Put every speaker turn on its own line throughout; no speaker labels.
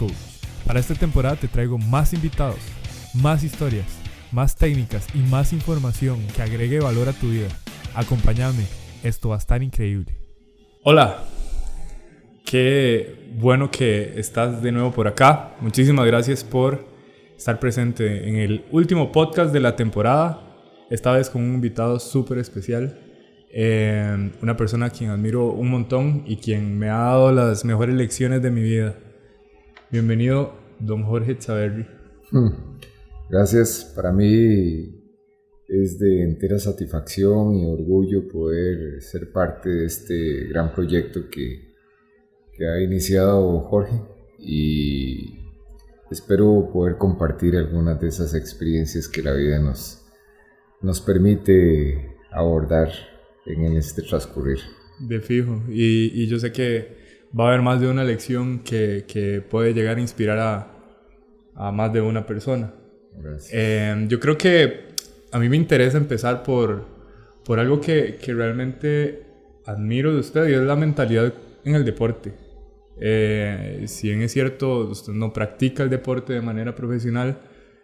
Coach. Para esta temporada te traigo más invitados, más historias, más técnicas y más información que agregue valor a tu vida. Acompáñame, esto va a estar increíble. Hola, qué bueno que estás de nuevo por acá. Muchísimas gracias por estar presente en el último podcast de la temporada. Esta vez con un invitado súper especial. Una persona a quien admiro un montón y quien me ha dado las mejores lecciones de mi vida. Bienvenido, don Jorge Chaverri.
Gracias, para mí es de entera satisfacción y orgullo poder ser parte de este gran proyecto que ha iniciado Jorge, y espero poder compartir algunas de esas experiencias que la vida nos permite abordar en este transcurrir.
De fijo, y yo sé que va a haber más de una lección que puede llegar a inspirar a más de una persona.
Gracias.
Yo creo que a mí me interesa empezar por algo que realmente admiro de usted, y es la mentalidad en el deporte. Si bien es cierto, usted no practica el deporte de manera profesional,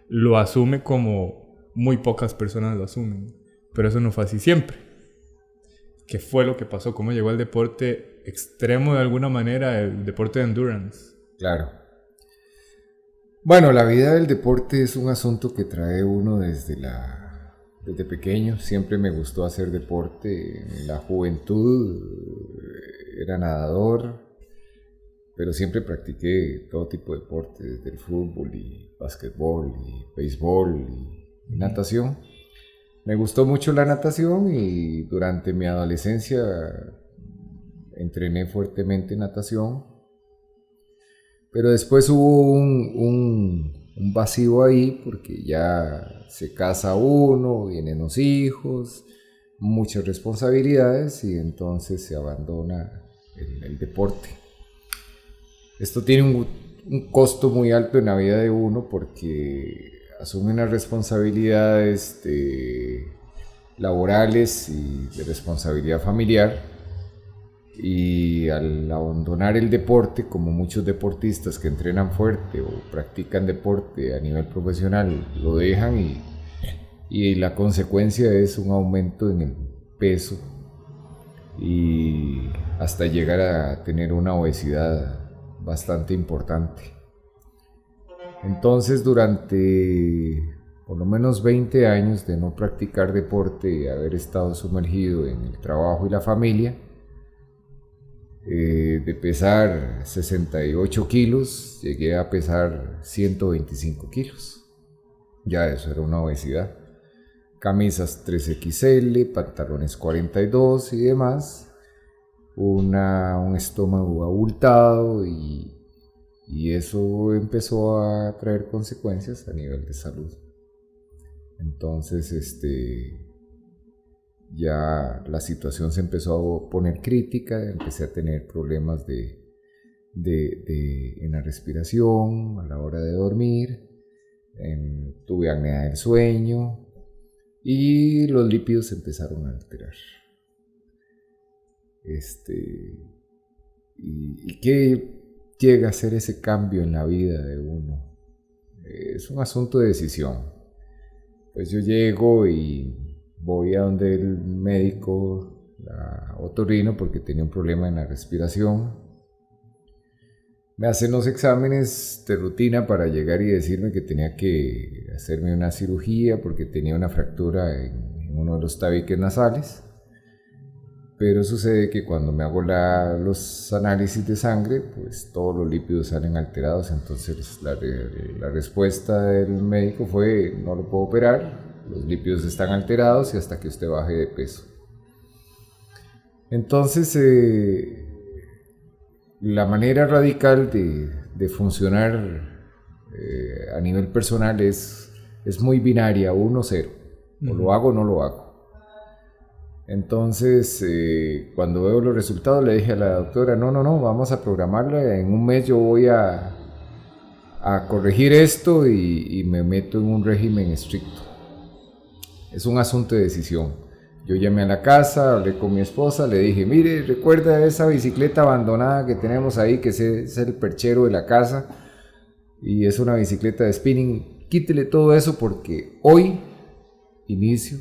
lo asume como muy pocas personas lo asumen, pero eso no fue así siempre. ¿Qué fue lo que pasó? ¿Cómo llegó al deporte extremo de alguna manera, el deporte de endurance?
Claro. Bueno, la vida del deporte es un asunto que trae uno desde pequeño. Siempre me gustó hacer deporte. En la juventud era nadador, pero siempre practiqué todo tipo de deporte, desde el fútbol y básquetbol y béisbol y natación. Me gustó mucho la natación y durante mi adolescencia entrené fuertemente natación, pero después hubo un vacío ahí porque ya se casa uno, vienen los hijos, muchas responsabilidades, y entonces se abandona el deporte. Esto tiene un costo muy alto en la vida de uno porque asume unas responsabilidades laborales y de responsabilidad familiar, y al abandonar el deporte, como muchos deportistas que entrenan fuerte o practican deporte a nivel profesional lo dejan, y la consecuencia es un aumento en el peso y hasta llegar a tener una obesidad bastante importante. Entonces, durante por lo menos 20 años de no practicar deporte y haber estado sumergido en el trabajo y la familia, de pesar 68 kilos, llegué a pesar 125 kilos. Ya eso era una obesidad. Camisas 3XL, pantalones 42 y demás. Un estómago abultado, y eso empezó a traer consecuencias a nivel de salud. Entonces, ya la situación se empezó a poner crítica, empecé a tener problemas en la respiración, a la hora de dormir, tuve apnea del sueño, y los lípidos se empezaron a alterar. ¿Y qué llega a ser ese cambio en la vida de uno? Es un asunto de decisión. Pues yo llego y voy a donde el médico otorrino porque tenía un problema en la respiración. Me hacen los exámenes de rutina para llegar y decirme que tenía que hacerme una cirugía porque tenía una fractura en uno de los tabiques nasales. Pero sucede que cuando me hago los análisis de sangre, pues todos los lípidos salen alterados. Entonces la respuesta del médico fue: no lo puedo operar, los lípidos están alterados y hasta que usted baje de peso. Entonces la manera radical de funcionar a nivel personal es muy binaria, 1-0. O lo hago o no lo hago. Entonces, cuando veo los resultados, le dije a la doctora: no, vamos a programarla, en un mes yo voy a corregir esto y me meto en un régimen estricto. Es un asunto de decisión. Yo llamé a la casa, hablé con mi esposa, le dije: mire, ¿recuerda esa bicicleta abandonada que tenemos ahí, que es el perchero de la casa? y es una bicicleta de spinning. Quítele todo eso porque hoy inicio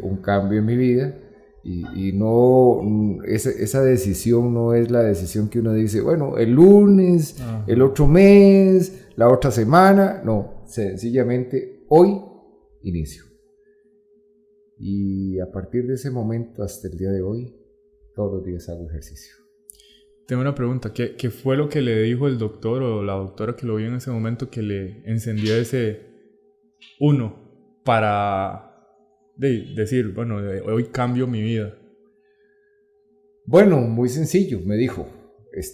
un cambio en mi vida y no, esa decisión no es la decisión que uno dice, bueno, el lunes, el otro mes, la otra semana, no, sencillamente hoy inicio. Y a partir de ese momento hasta el día de hoy, todos los días hago ejercicio.
Tengo una pregunta, ¿qué fue lo que le dijo el doctor o la doctora que lo vio en ese momento que le encendió ese uno para decir, bueno, hoy cambio mi vida?
Bueno, muy sencillo, me dijo,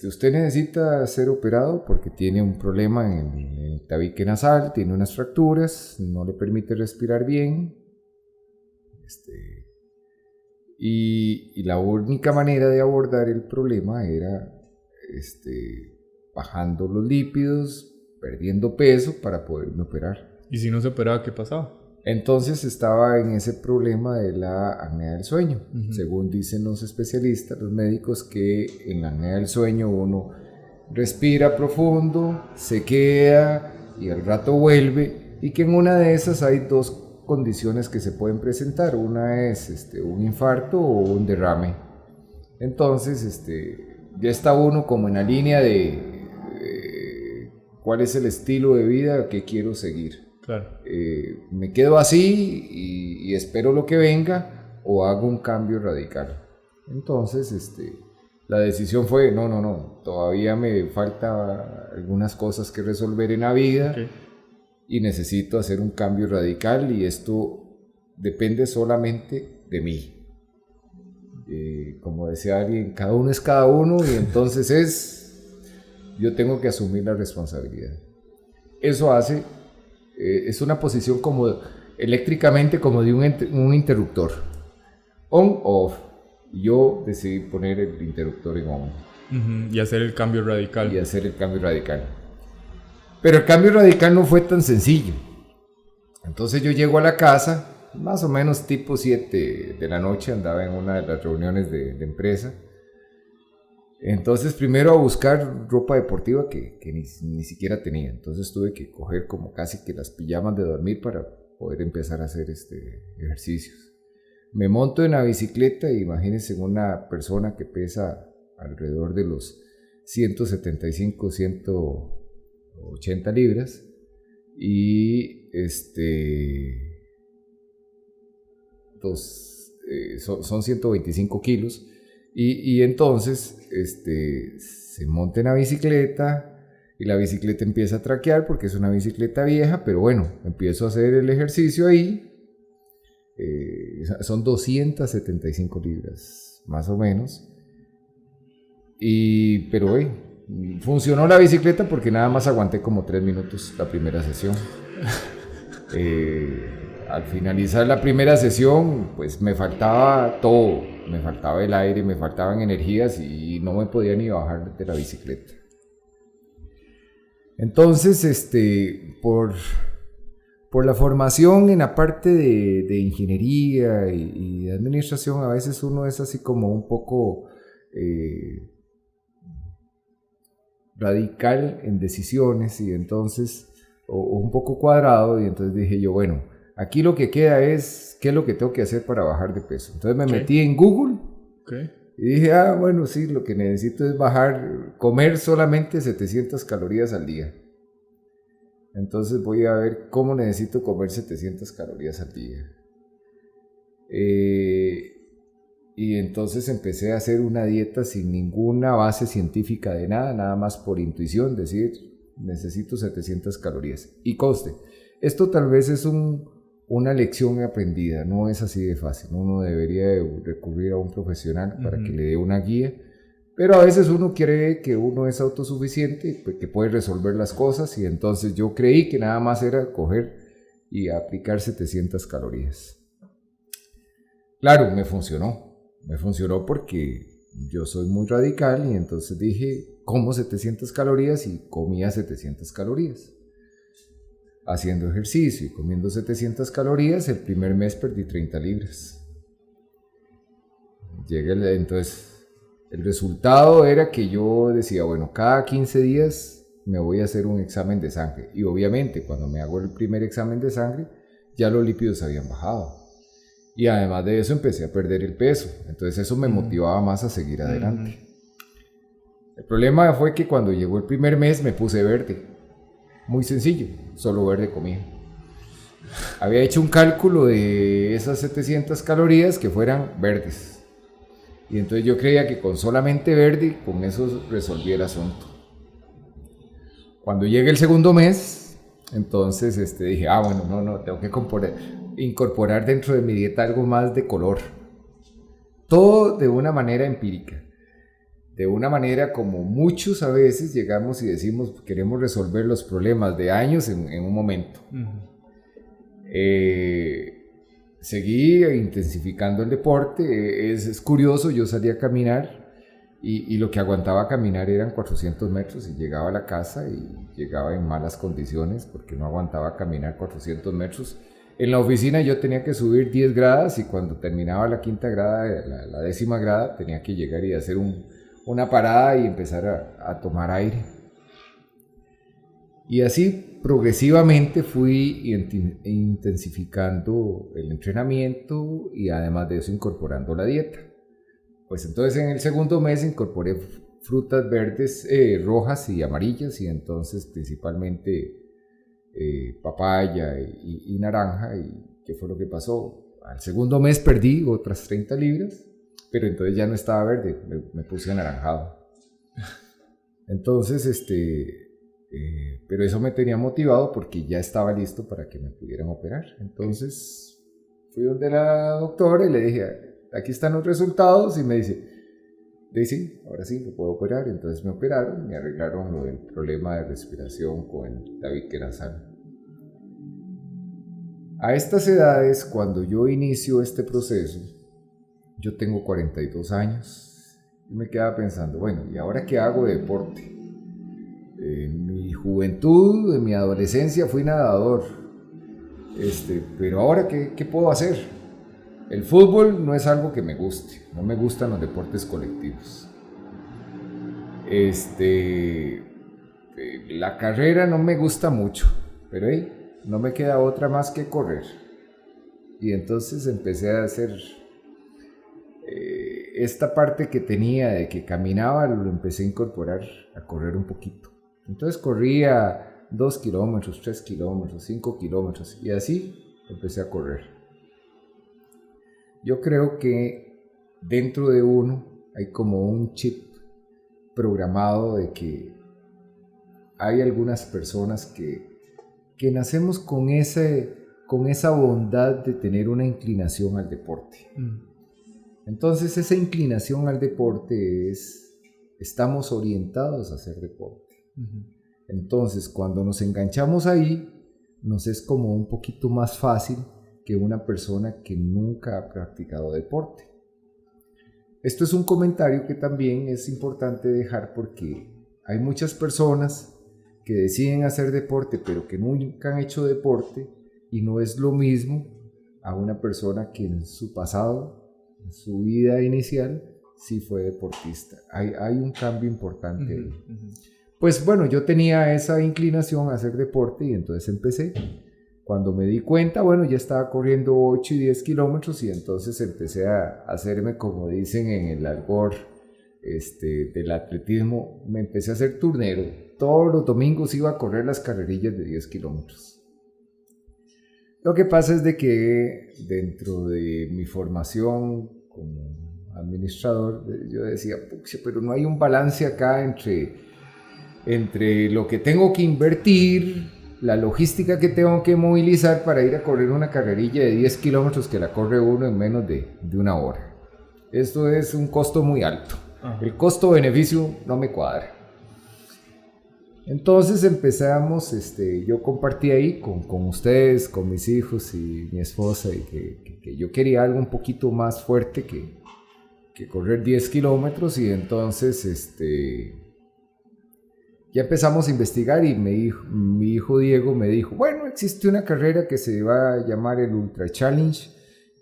usted necesita ser operado porque tiene un problema en el tabique nasal, tiene unas fracturas, no le permite respirar bien, y la única manera de abordar el problema era bajando los lípidos, perdiendo peso para poderme operar.
¿Y si no se operaba, qué pasaba?
Entonces estaba en ese problema de la apnea del sueño. Según dicen los especialistas, los médicos, que en la apnea del sueño uno respira profundo, se queda y al rato vuelve, y que en una de esas hay dos condiciones que se pueden presentar. Una es un infarto o un derrame. Entonces ya está uno como en la línea de cuál es el estilo de vida que quiero seguir.
Claro.
Me quedo así y espero lo que venga, o hago un cambio radical. Entonces la decisión fue no, todavía me falta algunas cosas que resolver en la vida. Okay. Y necesito hacer un cambio radical, y esto depende solamente de mí. Como decía alguien, cada uno es cada uno, y entonces yo tengo que asumir la responsabilidad. Eso hace, es una posición como eléctricamente como de un interruptor, on-off. Yo decidí poner el interruptor en on.
Y hacer el cambio radical.
Pero el cambio radical no fue tan sencillo. Entonces yo llego a la casa, más o menos tipo 7 de la noche, andaba en una de las reuniones de empresa. Entonces primero a buscar ropa deportiva que ni siquiera tenía. Entonces tuve que coger como casi que las pijamas de dormir para poder empezar a hacer ejercicios. Me monto en la bicicleta, y imagínense una persona que pesa alrededor de los 175, 180 libras, y son 125 kilos, y entonces se monta en la bicicleta, y la bicicleta empieza a traquear porque es una bicicleta vieja, pero bueno, empiezo a hacer el ejercicio ahí. Son 275 libras más o menos, pero funcionó la bicicleta porque nada más aguanté como 3 minutos la primera sesión. Al finalizar la primera sesión, pues me faltaba todo, me faltaba el aire, me faltaban energías, y no me podía ni bajar de la bicicleta. Entonces, por la formación en la parte de ingeniería y de administración, a veces uno es así como un poco radical en decisiones, y entonces, o un poco cuadrado, y entonces dije yo, bueno, aquí lo que queda es qué es lo que tengo que hacer para bajar de peso. Entonces me metí en Google, y dije, bueno, sí, lo que necesito es comer solamente 700 calorías al día. Entonces voy a ver cómo necesito comer 700 calorías al día. Y entonces empecé a hacer una dieta sin ninguna base científica de nada más por intuición, decir, necesito 700 calorías. Y conste, esto tal vez es una lección aprendida, no es así de fácil. Uno debería recurrir a un profesional para que le dé una guía. Pero a veces uno cree que uno es autosuficiente, que puede resolver las cosas, y entonces yo creí que nada más era coger y aplicar 700 calorías. Claro, me funcionó porque yo soy muy radical, y entonces dije, como 700 calorías, y comía 700 calorías. Haciendo ejercicio y comiendo 700 calorías, el primer mes perdí 30 libras. Entonces, el resultado era que yo decía, bueno, cada 15 días me voy a hacer un examen de sangre. Y obviamente cuando me hago el primer examen de sangre, ya los lípidos habían bajado. Y además de eso empecé a perder el peso. Entonces eso me motivaba más a seguir adelante. El problema fue que cuando llegó el primer mes me puse verde. Muy sencillo, solo verde comía. Había hecho un cálculo de esas 700 calorías que fueran verdes. Y entonces yo creía que con solamente verde, con eso resolvía el asunto. Cuando llegue el segundo mes, entonces dije, bueno, no, tengo que incorporar dentro de mi dieta algo más de color. Todo de una manera empírica. De una manera como muchos a veces llegamos y decimos, queremos resolver los problemas de años en un momento. Seguí intensificando el deporte. Es curioso, yo salí a caminar y lo que aguantaba caminar eran 400 metros y llegaba a la casa y llegaba en malas condiciones porque no aguantaba caminar 400 metros. En la oficina yo tenía que subir 10 gradas y cuando terminaba la quinta grada, la 10ª grada, tenía que llegar y hacer una parada y empezar a tomar aire. Y así progresivamente fui intensificando el entrenamiento y además de eso incorporando la dieta. Pues entonces en el segundo mes incorporé frutas verdes, rojas y amarillas y entonces principalmente papaya y naranja. ¿Y qué fue lo que pasó? Al segundo mes perdí otras 30 libras, pero entonces ya no estaba verde, me puse anaranjado. Entonces, pero eso me tenía motivado porque ya estaba listo para que me pudieran operar. Entonces fui donde la doctora y le dije, aquí están los resultados, y me dice, sí, ahora sí, lo puedo operar. Entonces me operaron, me arreglaron lo del problema de respiración con el tabique nasal. A estas edades, cuando yo inicio este proceso, yo tengo 42 años y me quedaba pensando, bueno, ¿y ahora qué hago de deporte? En mi juventud, en mi adolescencia fui nadador, pero ahora ¿qué puedo hacer? El fútbol no es algo que me guste, no me gustan los deportes colectivos. La carrera no me gusta mucho, pero no me queda otra más que correr. Y entonces empecé a hacer esta parte que tenía de que caminaba, lo empecé a incorporar a correr un poquito. Entonces corría 2 kilómetros, 3 kilómetros, 5 kilómetros y así empecé a correr. Yo creo que dentro de uno hay como un chip programado de que hay algunas personas que nacemos con esa bondad de tener una inclinación al deporte. Entonces esa inclinación al deporte estamos orientados a hacer deporte. Entonces cuando nos enganchamos ahí, nos es como un poquito más fácil que una persona que nunca ha practicado deporte. Esto es un comentario que también es importante dejar porque hay muchas personas que deciden hacer deporte pero que nunca han hecho deporte y no es lo mismo a una persona que en su pasado, en su vida inicial, sí fue deportista. Hay un cambio importante ahí. Pues bueno, yo tenía esa inclinación a hacer deporte y entonces empecé. Cuando me di cuenta, bueno, ya estaba corriendo 8 y 10 kilómetros y entonces empecé a hacerme, como dicen en el argot del atletismo, me empecé a hacer turnero. Todos los domingos iba a correr las carrerillas de 10 kilómetros. Lo que pasa es de que dentro de mi formación como administrador, yo decía, pero no hay un balance acá entre lo que tengo que invertir, la logística que tengo que movilizar para ir a correr una carrerilla de 10 kilómetros que la corre uno en menos de una hora. Esto es un costo muy alto. El costo-beneficio no me cuadra. Entonces empezamos, yo compartí ahí con ustedes, con mis hijos y mi esposa, y que yo quería algo un poquito más fuerte que correr 10 kilómetros, y entonces ya empezamos a investigar y mi hijo Diego me dijo, bueno, existe una carrera que se va a llamar el Ultra Challenge,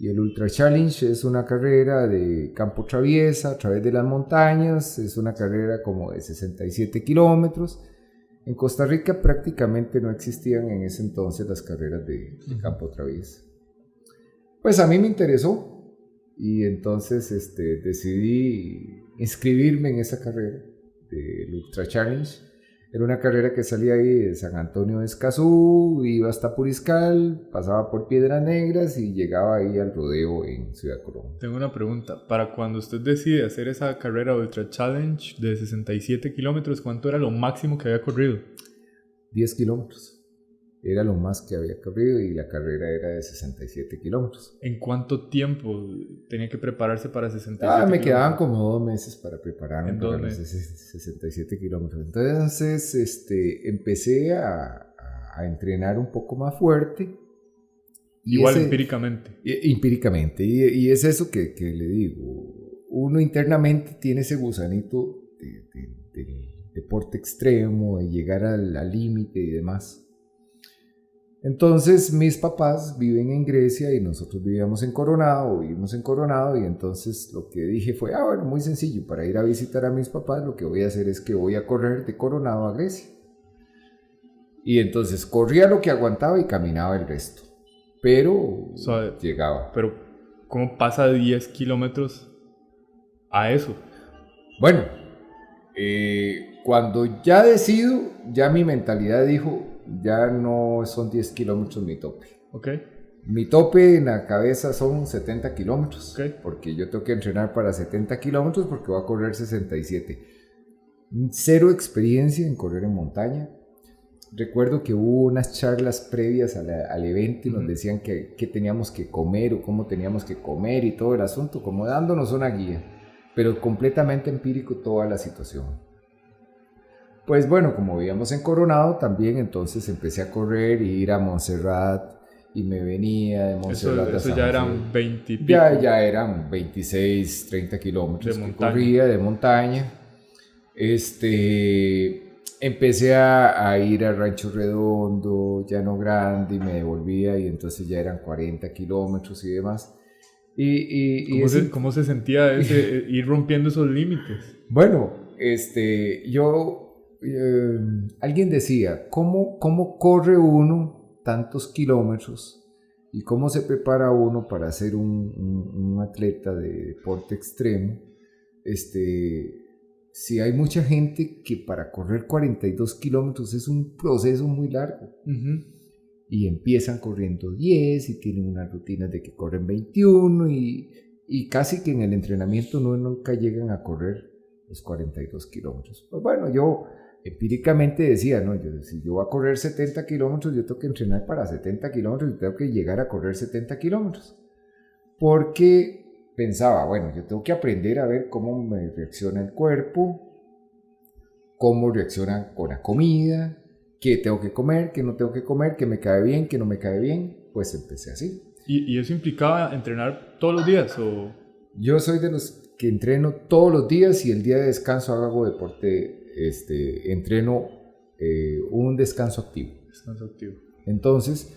y el Ultra Challenge es una carrera de campo traviesa a través de las montañas, es una carrera como de 67 kilómetros, En Costa Rica prácticamente no existían en ese entonces las carreras de campo traviesa. Pues a mí me interesó y entonces decidí inscribirme en esa carrera del Ultra Challenge. Era una carrera que salía ahí de San Antonio de Escazú, iba hasta Puriscal, pasaba por Piedras Negras y llegaba ahí al rodeo en Ciudad Colón.
Tengo una pregunta. Para cuando usted decide hacer esa carrera Ultra Challenge de 67 kilómetros, ¿cuánto era lo máximo que había corrido?
10 kilómetros. Era lo más que había corrido y la carrera era de 67 kilómetros.
¿En cuánto tiempo tenía que prepararse para 67
me
kilómetros?
quedaban como 2 meses para prepararme
¿En
para
dónde?
los 67 kilómetros. Entonces empecé a entrenar un poco más fuerte.
Igual empíricamente.
Empíricamente. Y es eso que le digo. Uno internamente tiene ese gusanito del deporte extremo, de llegar al límite y demás. Entonces mis papás viven en Grecia y nosotros vivimos en Coronado y entonces lo que dije fue, bueno, muy sencillo, para ir a visitar a mis papás lo que voy a hacer es que voy a correr de Coronado a Grecia. Y entonces corría lo que aguantaba y caminaba el resto, pero llegaba.
Pero ¿cómo pasa de 10 kilómetros a eso?
Bueno, cuando ya decido, ya mi mentalidad dijo, ya no son 10 kilómetros mi tope.
Okay.
Mi tope en la cabeza son 70 kilómetros.
Okay.
Porque yo tengo que entrenar para 70 kilómetros porque voy a correr 67. Cero experiencia en correr en montaña. Recuerdo que hubo unas charlas previas al evento y nos decían qué teníamos que comer o cómo teníamos que comer y todo el asunto, como dándonos una guía, pero completamente empírico toda la situación. Pues bueno, como vivíamos en Coronado también, entonces empecé a correr y ir a Montserrat y me venía de Montserrat
eso ya eran 20 y pico.
Ya eran 26, 30 kilómetros que corría de montaña. Empecé a ir a Rancho Redondo, Llano Grande y me devolvía y entonces ya eran 40 kilómetros y demás.
¿Cómo se sentía ir rompiendo esos límites?
Bueno, alguien decía, ¿cómo corre uno tantos kilómetros y cómo se prepara uno para ser un atleta de deporte extremo? Si hay mucha gente que para correr 42 kilómetros es un proceso muy largo. Y empiezan corriendo 10 y tienen unas rutinas de que corren 21 y casi que en el entrenamiento nunca llegan a correr los 42 kilómetros. Pues bueno, yo empíricamente decía, no, si yo voy a correr 70 kilómetros, yo tengo que entrenar para 70 kilómetros y tengo que llegar a correr 70 kilómetros. Porque pensaba, bueno, yo tengo que aprender a ver cómo me reacciona el cuerpo, cómo reacciona con la comida, qué tengo que comer, qué no tengo que comer, qué me cae bien, qué no me cae bien. Pues empecé así.
¿Y eso implicaba entrenar todos los días? ¿O?
Yo soy de los que entreno todos los días y el día de descanso hago deporte. Entreno un descanso activo. Entonces,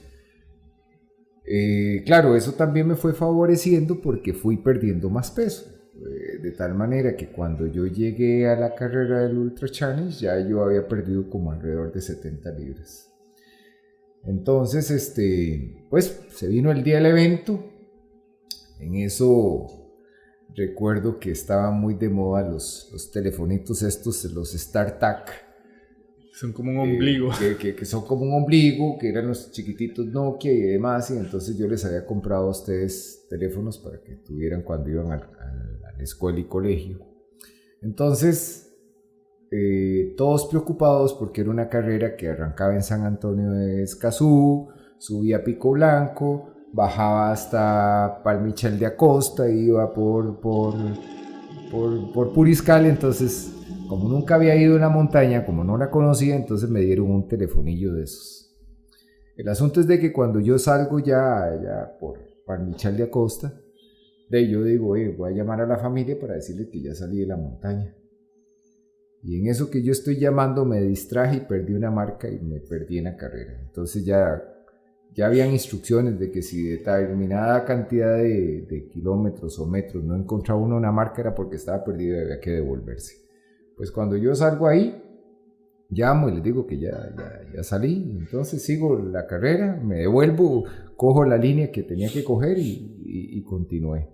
claro, eso también me fue favoreciendo porque fui perdiendo más peso. De tal manera que cuando yo llegué a la carrera del Ultra Challenge ya yo había perdido como alrededor de 70 libras. Entonces, pues se vino el día del evento. En eso recuerdo que estaban muy de moda los telefonitos estos, los StarTAC.
Son como un ombligo.
Que son como un ombligo, que eran los chiquititos Nokia y demás. Y entonces yo les había comprado a ustedes teléfonos para que tuvieran cuando iban a la escuela y colegio. Entonces, todos preocupados porque era una carrera que arrancaba en San Antonio de Escazú, subía a Pico Blanco, bajaba hasta Palmichal de Acosta, iba por Puriscal. Entonces, como nunca había ido a una montaña, como no la conocía, entonces me dieron un telefonillo de esos. El asunto es de que cuando yo salgo ya por Palmichal de Acosta, yo digo, voy a llamar a la familia para decirle que ya salí de la montaña. Y en eso que yo estoy llamando me distraje y perdí una marca y me perdí en la carrera. Entonces ya habían instrucciones de que si determinada cantidad de kilómetros o metros no encontraba uno una marca era porque estaba perdido y había que devolverse. Pues cuando yo salgo ahí, llamo y les digo que ya salí. Entonces sigo la carrera, me devuelvo, cojo la línea que tenía que coger y continué.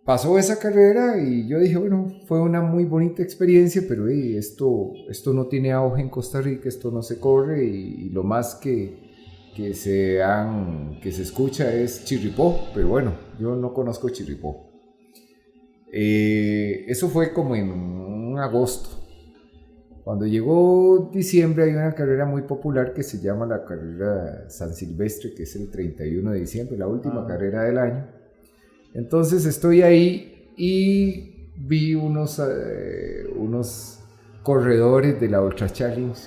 Pasó esa carrera y yo dije, bueno, fue una muy bonita experiencia, pero esto no tiene auge en Costa Rica, esto no se corre y lo más que se escucha es Chirripó, pero bueno, yo no conozco Chirripó. Eso fue como en agosto. Cuando llegó diciembre hay una carrera muy popular que se llama la carrera San Silvestre, que es el 31 de diciembre, la última carrera del año. Entonces estoy ahí y vi unos corredores de la Ultra Challenge.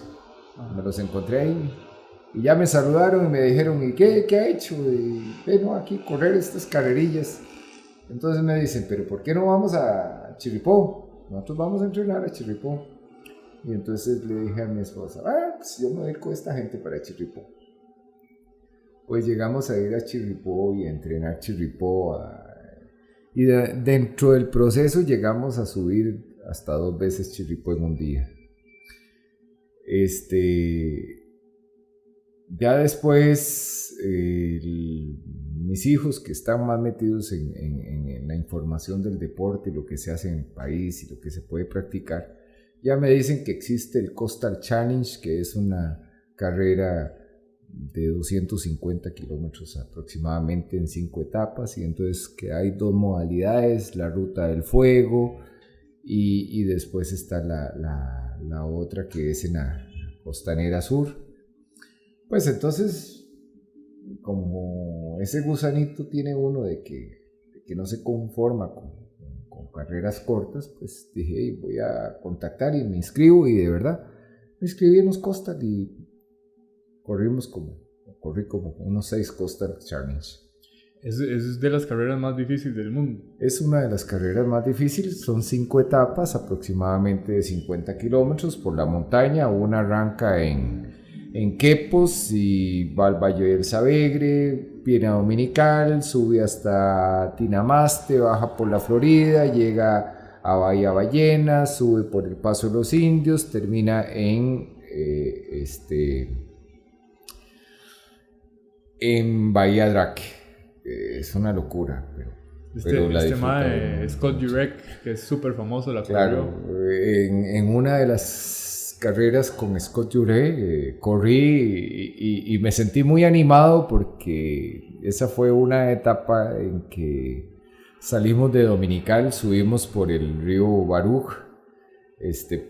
Me los encontré ahí y ya me saludaron y me dijeron, ¿y qué ha hecho? Y bueno, aquí correr estas carrerillas. Entonces me dicen, ¿pero por qué no vamos a Chirripó? Nosotros vamos a entrenar a Chirripó. Y entonces le dije a mi esposa, pues yo me voy con esta gente para Chirripó. Pues llegamos a ir a Chirripó y a entrenar Chirripó. Y dentro del proceso llegamos a subir hasta 2 veces Chirripó en un día. Ya después, mis hijos que están más metidos en la información del deporte, lo que se hace en el país y lo que se puede practicar, ya me dicen que existe el Coastal Challenge, que es una carrera de 250 kilómetros aproximadamente en 5 etapas, y entonces que hay 2 modalidades, la Ruta del Fuego y después está la otra que es en la Costanera Sur. Pues entonces, como ese gusanito tiene uno de que no se conforma con carreras cortas, pues dije, hey, voy a contactar y me inscribo, y de verdad me inscribí en los Coastal y corrí como unos 6 Coastal Challenge.
Es de las carreras más difíciles del mundo.
Es una de las carreras más difíciles, son 5 etapas aproximadamente de 50 kilómetros por la montaña. Una arranca en Quepos y va al Valle del Savegre, viene a Dominical, sube hasta Tinamaste, baja por la Florida, llega a Bahía Ballena, sube por el Paso de los Indios, termina en Bahía Draque. Es una locura, pero la
tema de Scott Jurek, que es súper famoso, la
claro, en una de las carreras con Scott Jurek corrí y me sentí muy animado porque esa fue una etapa en que salimos de Dominical, subimos por el río Baruch,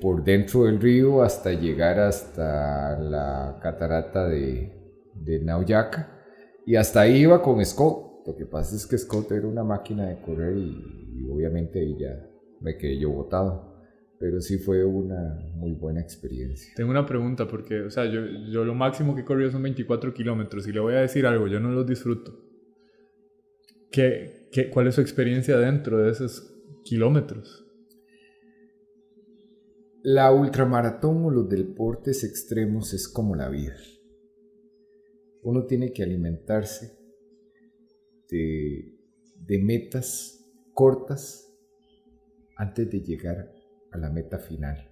por dentro del río hasta llegar hasta la catarata de Nauyaca, y hasta ahí iba con Scott. Lo que pasa es que Scott era una máquina de correr y obviamente ahí ya me quedé yo botado, pero sí fue una muy buena experiencia.
Tengo una pregunta porque, o sea, yo lo máximo que he corrido son 24 kilómetros y le voy a decir algo, yo no los disfruto. ¿Cuál es su experiencia dentro de esos kilómetros?
La ultramaratón o los deportes extremos es como la vida. Uno tiene que alimentarse de metas cortas antes de llegar a la meta final.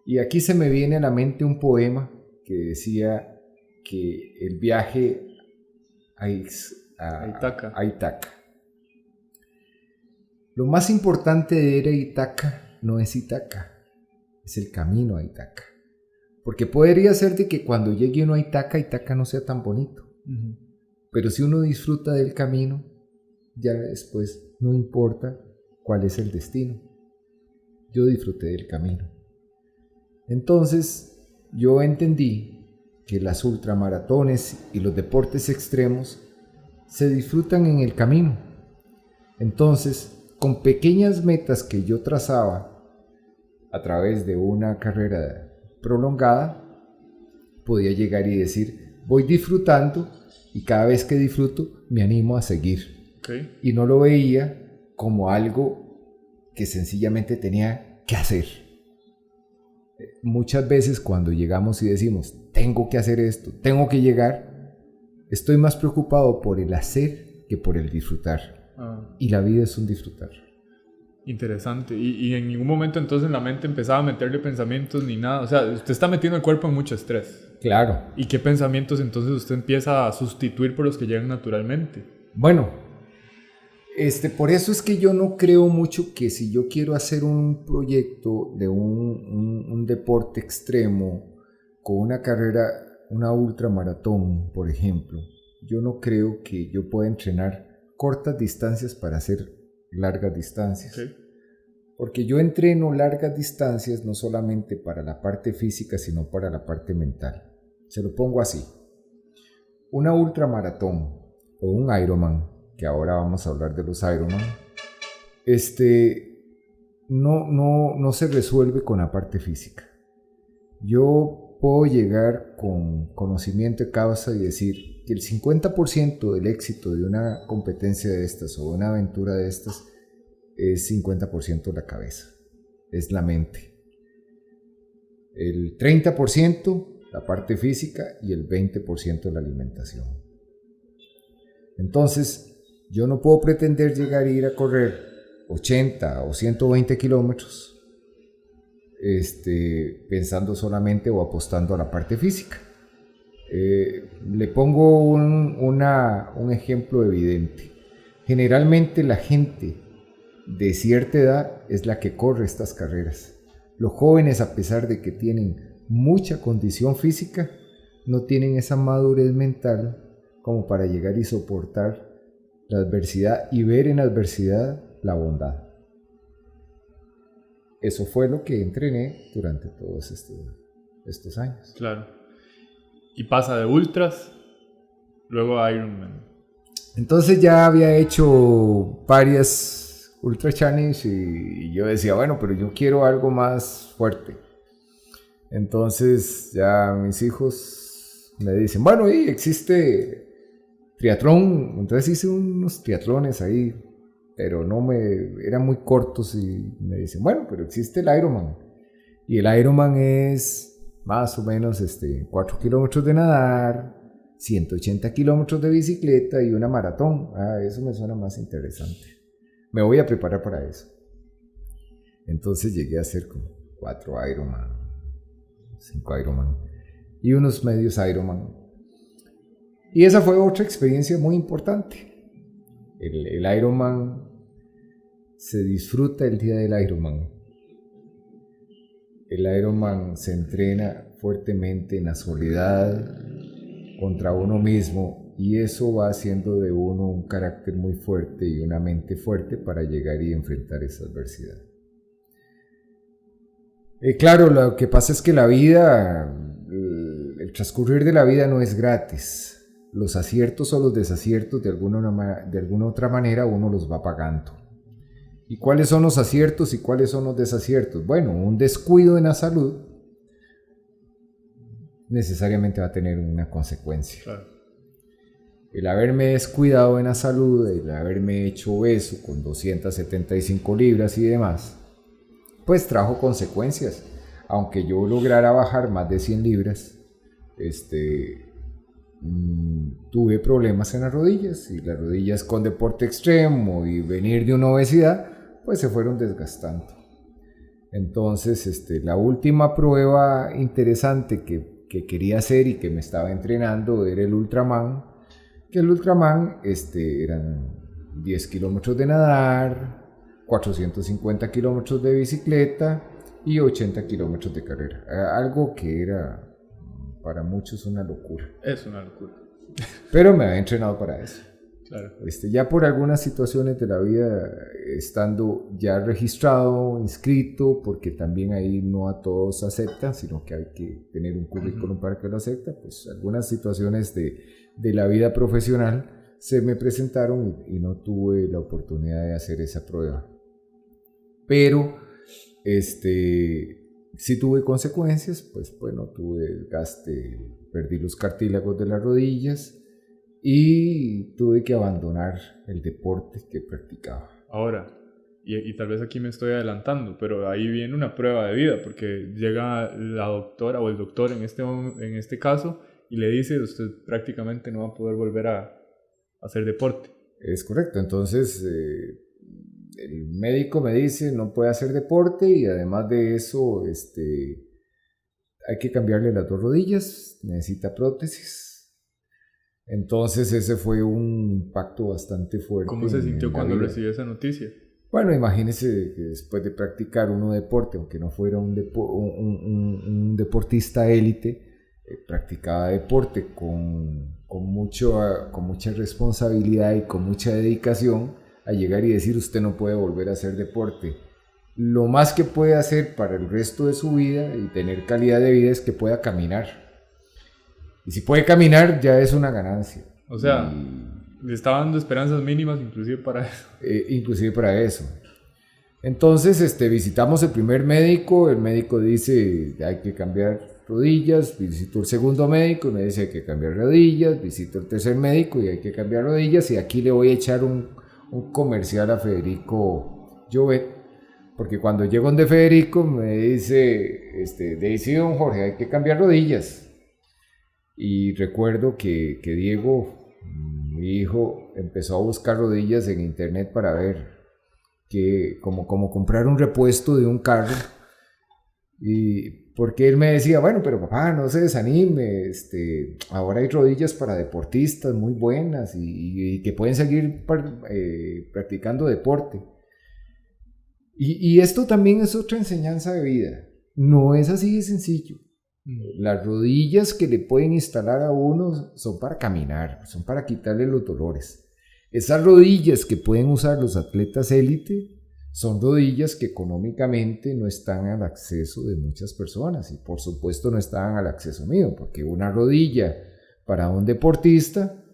Y aquí se me viene a la mente un poema que decía que el viaje a Ítaca. Lo más importante de ir a Ítaca no es Ítaca, es el camino a Ítaca. Porque podría ser de que cuando llegue uno a Ítaca no sea tan bonito. Uh-huh. Pero si uno disfruta del camino, ya después no importa cuál es el destino. Yo disfruté del camino. Entonces, yo entendí que las ultramaratones y los deportes extremos se disfrutan en el camino. Entonces, con pequeñas metas que yo trazaba a través de una carrera prolongada, podía llegar y decir, voy disfrutando y cada vez que disfruto me animo a seguir.
Okay.
Y no lo veía como algo que sencillamente tenía que hacer. Muchas veces cuando llegamos y decimos, tengo que hacer esto, tengo que llegar, estoy más preocupado por el hacer que por el disfrutar. Y la vida es un disfrutar.
Interesante. Y en ningún momento entonces la mente empezaba a meterle pensamientos ni nada. O sea, usted está metiendo el cuerpo en mucho estrés.
Claro.
¿Y qué pensamientos entonces usted empieza a sustituir por los que llegan naturalmente?
Bueno, por eso es que yo no creo mucho que si yo quiero hacer un proyecto de un deporte extremo con una carrera, una ultramaratón, por ejemplo, yo no creo que yo pueda entrenar cortas distancias para hacer largas distancias.
Okay.
Porque yo entreno largas distancias no solamente para la parte física, sino para la parte mental. Se lo pongo así. Una ultramaratón o un Ironman, que ahora vamos a hablar de los Ironman, no se resuelve con la parte física. Yo puedo llegar con conocimiento de causa y decir que el 50% del éxito de una competencia de estas o de una aventura de estas es 50% la cabeza, es la mente. El 30% la parte física y el 20% la alimentación. Entonces, yo no puedo pretender llegar a ir a correr 80 o 120 kilómetros pensando solamente o apostando a la parte física. Le pongo un ejemplo evidente. Generalmente la gente de cierta edad es la que corre estas carreras. Los jóvenes, a pesar de que tienen mucha condición física, no tienen esa madurez mental como para llegar y soportar la adversidad y ver en la adversidad la bondad. Eso fue lo que entrené durante todos estos años.
Claro. Y pasa de ultras, luego a Ironman.
Entonces ya había hecho varias ultra challenge y yo decía, bueno, pero yo quiero algo más fuerte. Entonces ya mis hijos me dicen, bueno, y existe triatlón. Entonces hice unos triatlones ahí, pero eran muy cortos y me dicen, bueno, pero existe el Ironman. Y el Ironman es más o menos 4 kilómetros de nadar, 180 kilómetros de bicicleta y una maratón. Eso me suena más interesante. Me voy a preparar para eso. Entonces llegué a hacer como 4 Ironman, 5 Ironman y unos medios Ironman. Y esa fue otra experiencia muy importante. El Ironman se disfruta el día del Ironman. El Ironman se entrena fuertemente en la soledad contra uno mismo y eso va haciendo de uno un carácter muy fuerte y una mente fuerte para llegar y enfrentar esa adversidad. Claro, lo que pasa es que la vida, el transcurrir de la vida no es gratis. Los aciertos o los desaciertos de alguna otra manera uno los va pagando. ¿Y cuáles son los aciertos y cuáles son los desaciertos? Bueno, un descuido en la salud necesariamente va a tener una consecuencia.
Claro.
El haberme descuidado en la salud, el haberme hecho obeso con 275 libras y demás, pues trajo consecuencias. Aunque yo lograra bajar más de 100 libras, tuve problemas en las rodillas, y las rodillas con deporte extremo y venir de una obesidad, pues se fueron desgastando. Entonces, la última prueba interesante que quería hacer y que me estaba entrenando era el Ultraman, que el Ultraman eran 10 kilómetros de nadar, 450 kilómetros de bicicleta y 80 kilómetros de carrera. Algo que era para muchos una locura.
Es una locura.
Pero me había entrenado para eso.
Claro.
Ya por algunas situaciones de la vida, estando ya registrado, inscrito, porque también ahí no a todos aceptan, sino que hay que tener un currículum para que lo acepten, pues algunas situaciones de la vida profesional se me presentaron y no tuve la oportunidad de hacer esa prueba. Pero, sí tuve consecuencias, pues bueno, tuve desgaste, perdí los cartílagos de las rodillas y tuve que abandonar el deporte que practicaba.
Ahora, y tal vez aquí me estoy adelantando, pero ahí viene una prueba de vida, porque llega la doctora o el doctor en este caso y le dice, usted prácticamente no va a poder volver a hacer deporte.
Es correcto, entonces el médico me dice no puede hacer deporte y además de eso hay que cambiarle las 2 rodillas, necesita prótesis. Entonces ese fue un impacto bastante fuerte.
¿Cómo se sintió cuando recibió esa noticia?
Bueno, imagínese que después de practicar uno deporte, aunque no fuera un deportista élite, practicaba deporte con mucha responsabilidad y con mucha dedicación, a llegar y decir usted no puede volver a hacer deporte. Lo más que puede hacer para el resto de su vida y tener calidad de vida es que pueda caminar. Y si puede caminar ya es una ganancia.
O sea, le estaba dando esperanzas mínimas inclusive para eso.
Inclusive para eso. Entonces visitamos el primer médico, el médico dice hay que cambiar rodillas, visito el segundo médico y me dice hay que cambiar rodillas, visito el tercer médico y hay que cambiar rodillas, y aquí le voy a echar un comercial a Federico Llobet, porque cuando llego donde Federico me dice, dice don Jorge, hay que cambiar rodillas. Y recuerdo que Diego, mi hijo, empezó a buscar rodillas en internet para ver como comprar un repuesto de un carro. Y porque él me decía, bueno, pero papá, no se desanime, ahora hay rodillas para deportistas muy buenas y que pueden seguir practicando deporte. Y esto también es otra enseñanza de vida. No es así de sencillo. Las rodillas que le pueden instalar a uno son para caminar, son para quitarle los dolores. Esas rodillas que pueden usar los atletas élite son rodillas que económicamente no están al acceso de muchas personas, y por supuesto no están al acceso mío, porque una rodilla para un deportista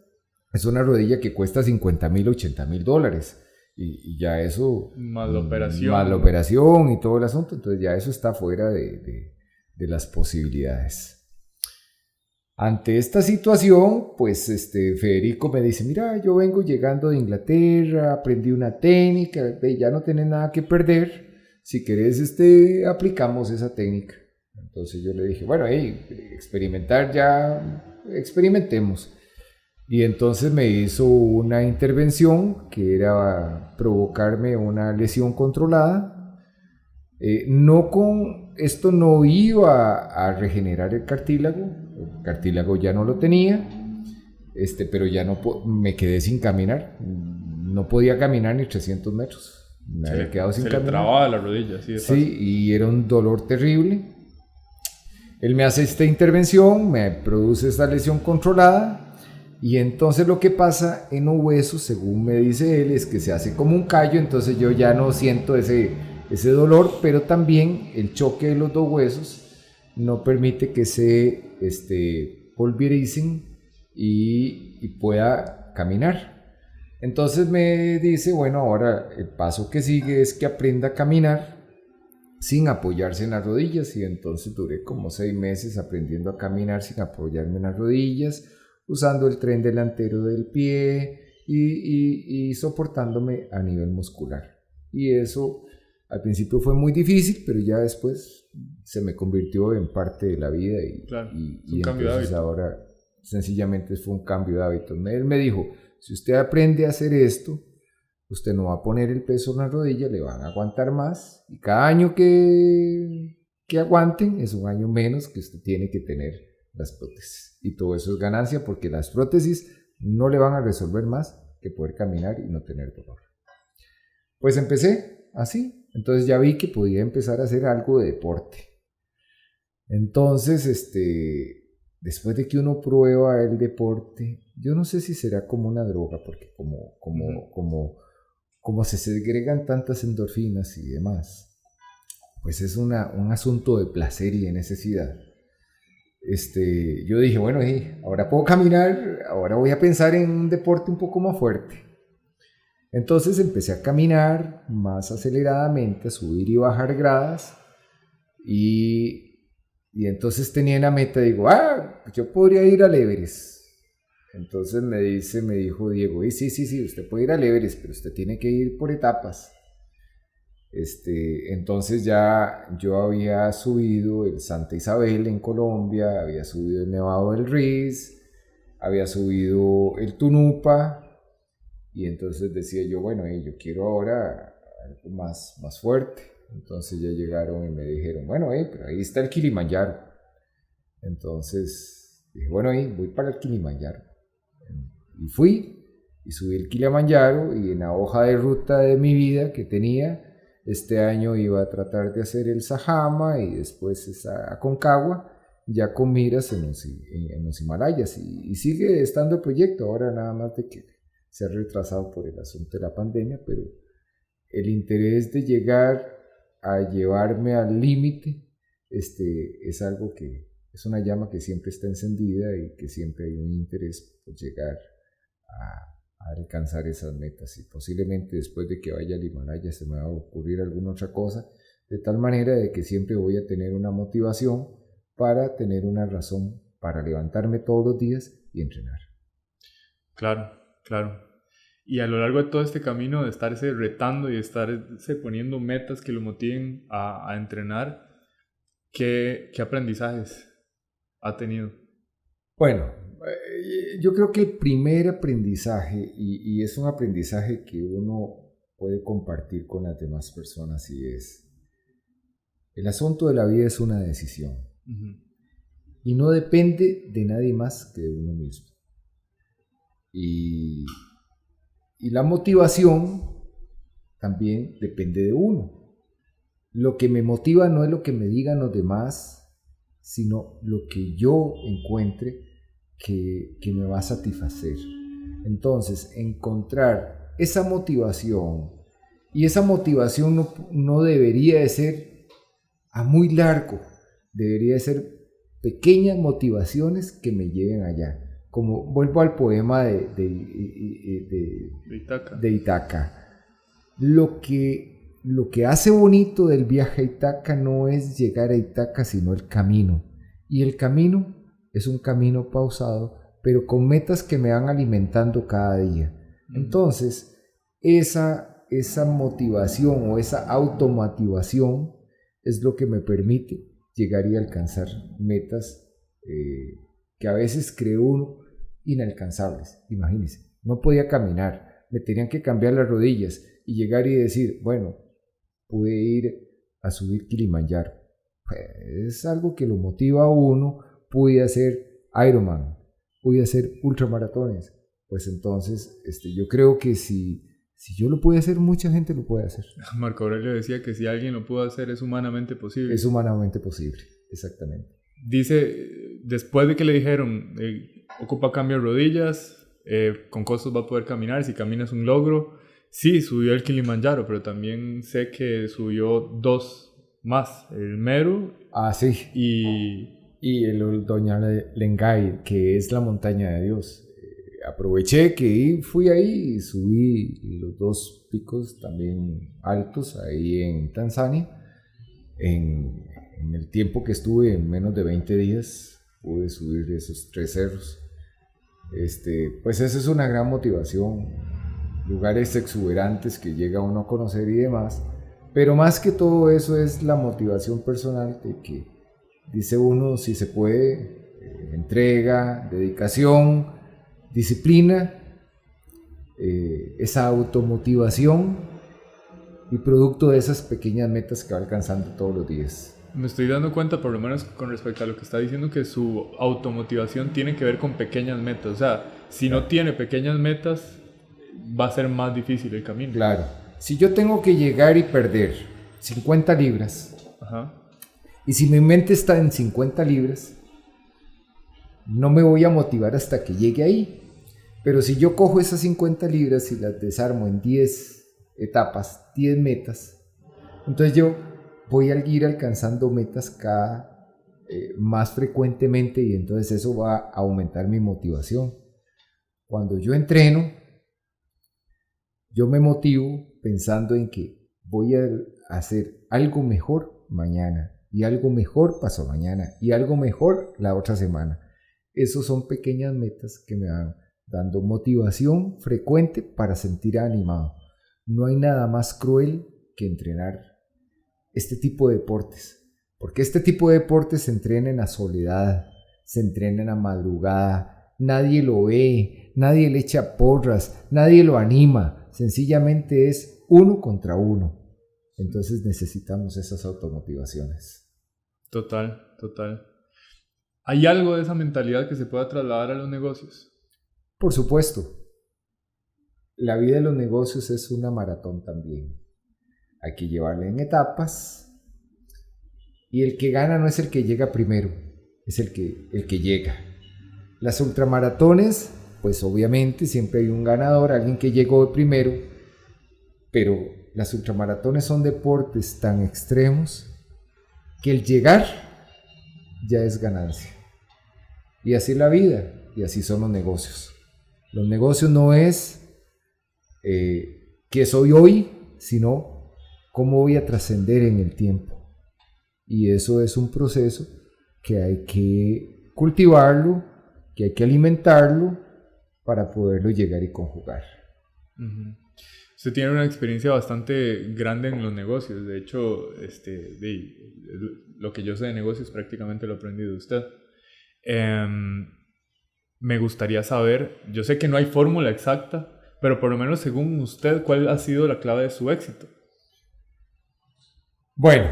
es una rodilla que cuesta $50,000, $80,000, y ya eso
más la
operación y todo el asunto, entonces ya eso está fuera de las posibilidades. Ante esta situación, pues Federico me dice, mira, yo vengo llegando de Inglaterra, aprendí una técnica, ya no tenés nada que perder, si querés aplicamos esa técnica. Entonces yo le dije, bueno, experimentar ya, experimentemos. Y entonces me hizo una intervención que era provocarme una lesión controlada. Esto no iba a regenerar el cartílago ya no lo tenía, pero ya no me quedé sin caminar, no podía caminar ni 300 metros, me había quedado sin caminar.
Se le trababa la rodilla,
sí, y era un dolor terrible. Él me hace esta intervención, me produce esta lesión controlada, y entonces lo que pasa en los huesos, según me dice él, es que se hace como un callo, entonces yo ya no siento ese dolor, pero también el choque de los 2 huesos no permite que se pulvericen y pueda caminar. Entonces me dice, bueno, ahora el paso que sigue es que aprenda a caminar sin apoyarse en las rodillas, y entonces duré como 6 meses aprendiendo a caminar sin apoyarme en las rodillas, usando el tren delantero del pie y soportándome a nivel muscular. Y eso al principio fue muy difícil, pero ya después se me convirtió en parte de la vida y entonces ahora sencillamente fue un cambio de hábito. Él me dijo, si usted aprende a hacer esto, usted no va a poner el peso en la rodilla, le van a aguantar más, y cada año que aguanten es un año menos que usted tiene que tener las prótesis. Y todo eso es ganancia, porque las prótesis no le van a resolver más que poder caminar y no tener dolor. Pues empecé así. Entonces ya vi que podía empezar a hacer algo de deporte. Entonces, después de que uno prueba el deporte, yo no sé si será como una droga, porque como se segregan tantas endorfinas y demás, pues es un asunto de placer y de necesidad. Yo dije, bueno, ahora puedo caminar, ahora voy a pensar en un deporte un poco más fuerte. Entonces empecé a caminar más aceleradamente, a subir y bajar gradas, y entonces tenía una meta, digo, yo podría ir al Everest. Entonces me dijo Diego, sí, usted puede ir al Everest, pero usted tiene que ir por etapas. Entonces ya yo había subido el Santa Isabel en Colombia, había subido el Nevado del Riz, había subido el Tunupa. Y entonces decía yo, bueno, yo quiero ahora algo más fuerte. Entonces ya llegaron y me dijeron, bueno, pero ahí está el Kilimanjaro. Entonces dije, bueno, voy para el Kilimanjaro. Y fui y subí el Kilimanjaro, y en la hoja de ruta de mi vida que tenía, este año iba a tratar de hacer el Sajama y después esa Aconcagua, ya con miras en los Himalayas. Y sigue estando el proyecto, ahora nada más de que se ha retrasado por el asunto de la pandemia, pero el interés de llegar a llevarme al límite es algo que es una llama que siempre está encendida y que siempre hay un interés por llegar a alcanzar esas metas. Y posiblemente después de que vaya al Himalaya se me va a ocurrir alguna otra cosa, de tal manera de que siempre voy a tener una motivación para tener una razón para levantarme todos los días y entrenar.
Claro, claro. Y a lo largo de todo este camino de estarse retando y de estarse poniendo metas que lo motiven a entrenar, ¿qué aprendizajes ha tenido?
Bueno, yo creo que el primer aprendizaje, y es un aprendizaje que uno puede compartir con las demás personas, y es: el asunto de la vida es una decisión. Uh-huh. Y no depende de nadie más que de uno mismo. Y la motivación también depende de uno. Lo que me motiva no es lo que me digan los demás, sino lo que yo encuentre que me va a satisfacer. Entonces, encontrar esa motivación, y esa motivación no debería de ser a muy largo, debería de ser pequeñas motivaciones que me lleven allá. Como vuelvo al poema de Ítaca. Lo que hace bonito del viaje a Ítaca no es llegar a Ítaca, sino el camino. Y el camino es un camino pausado, pero con metas que me van alimentando cada día. Entonces, esa motivación o esa automotivación es lo que me permite llegar y alcanzar metas que a veces cree uno inalcanzables. Imagínense, no podía caminar, me tenían que cambiar las rodillas y llegar y decir, bueno, pude ir a subir Kilimanjaro. Pues es algo que lo motiva a uno. Pude hacer Ironman, pude hacer ultramaratones. Pues entonces yo creo que si yo lo pude hacer, mucha gente lo puede hacer.
Marco Aurelio decía que si alguien lo pudo hacer, es humanamente posible.
Es humanamente posible, exactamente.
Dice, después de que le dijeron, ocupa cambio de rodillas, con costos va a poder caminar, si camina es un logro. Sí, subió el Kilimanjaro, pero también sé que subió 2 más, el Meru.
Ah, sí. Y el Doña Lengay, que es la montaña de Dios. Aproveché que fui ahí y subí los 2 picos también altos ahí en Tanzania. En el tiempo que estuve, en menos de 20 días, pude subir esos 3 cerros. Pues esa es una gran motivación. Lugares exuberantes que llega uno a conocer y demás. Pero más que todo eso es la motivación personal de que dice uno, si se puede, entrega, dedicación, disciplina, esa automotivación y producto de esas pequeñas metas que va alcanzando todos los días.
Me estoy dando cuenta, por lo menos con respecto a lo que está diciendo, que su automotivación tiene que ver con pequeñas metas. O sea, si no tiene pequeñas metas, va a ser más difícil el camino.
Claro. Si yo tengo que llegar y perder 50 libras, ajá, y si mi mente está en 50 libras, no me voy a motivar hasta que llegue ahí. Pero si yo cojo esas 50 libras y las desarmo en 10 etapas, 10 metas, entonces yo voy a ir alcanzando metas más frecuentemente, y entonces eso va a aumentar mi motivación. Cuando yo entreno, yo me motivo pensando en que voy a hacer algo mejor mañana, y algo mejor pasado mañana, y algo mejor la otra semana. Esos son pequeñas metas que me van dando motivación frecuente para sentir animado. No hay nada más cruel que entrenar este tipo de deportes, porque este tipo de deportes se entrena en la soledad, se entrena en la madrugada, nadie lo ve, nadie le echa porras, nadie lo anima, sencillamente es uno contra uno. Entonces necesitamos esas automotivaciones.
Total, total. ¿Hay algo de esa mentalidad que se pueda trasladar a los negocios?
Por supuesto. La vida de los negocios es una maratón también. Hay que llevarla en etapas. Y el que gana no es el que llega primero, es el que llega. Las ultramaratones, pues obviamente siempre hay un ganador, alguien que llegó primero, pero las ultramaratones son deportes tan extremos que el llegar ya es ganancia. Y así es la vida, y así son los negocios. Los negocios no es qué soy hoy, sino cómo voy a trascender en el tiempo. Y eso es un proceso que hay que cultivarlo, que hay que alimentarlo para poderlo llegar y conjugar.
Uh-huh. Usted tiene una experiencia bastante grande en los negocios. De hecho, lo que yo sé de negocios prácticamente lo aprendí de usted. Me gustaría saber, yo sé que no hay fórmula exacta, pero por lo menos según usted, ¿cuál ha sido la clave de su éxito?
Bueno,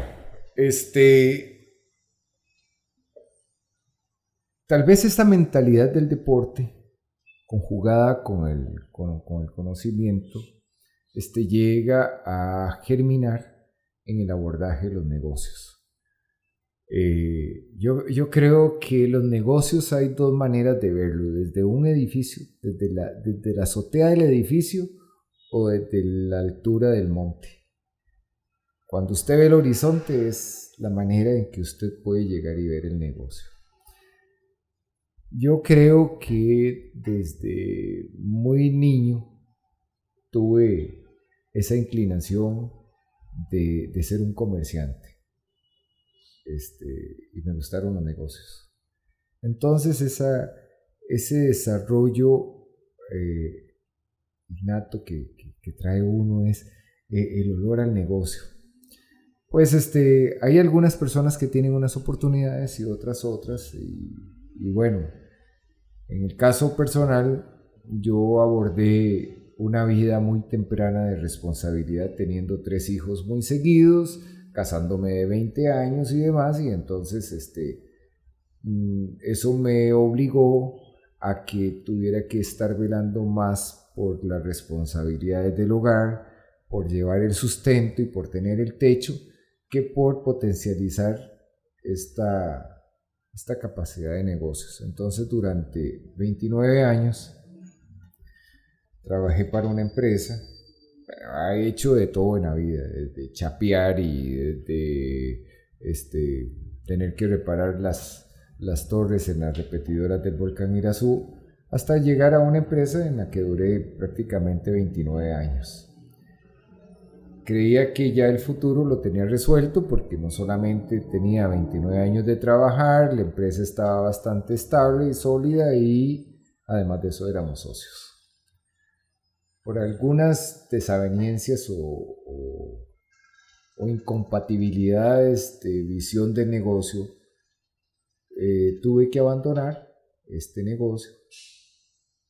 tal vez esta mentalidad del deporte, conjugada con el conocimiento, llega a germinar en el abordaje de los negocios. Yo creo que los negocios hay dos maneras de verlo, desde un edificio, desde la azotea del edificio o desde la altura del monte. Cuando usted ve el horizonte es la manera en que usted puede llegar y ver el negocio. Yo creo que desde muy niño tuve esa inclinación de ser un comerciante. Y me gustaron los negocios. Entonces ese desarrollo innato que trae uno es el olor al negocio. Pues hay algunas personas que tienen unas oportunidades y otras y bueno, en el caso personal yo abordé una vida muy temprana de responsabilidad, teniendo 3 hijos muy seguidos, casándome de 20 años y demás, y entonces eso me obligó a que tuviera que estar velando más por las responsabilidades del hogar, por llevar el sustento y por tener el techo, que por potencializar esta capacidad de negocios. Entonces durante 29 años trabajé para una empresa. Ha hecho de todo en la vida, desde chapear y desde tener que reparar las torres en las repetidoras del volcán Irazú, hasta llegar a una empresa en la que duré prácticamente 29 años. Creía que ya el futuro lo tenía resuelto porque no solamente tenía 29 años de trabajar, la empresa estaba bastante estable y sólida y además de eso éramos socios. Por algunas desavenencias o incompatibilidades de visión del negocio, tuve que abandonar este negocio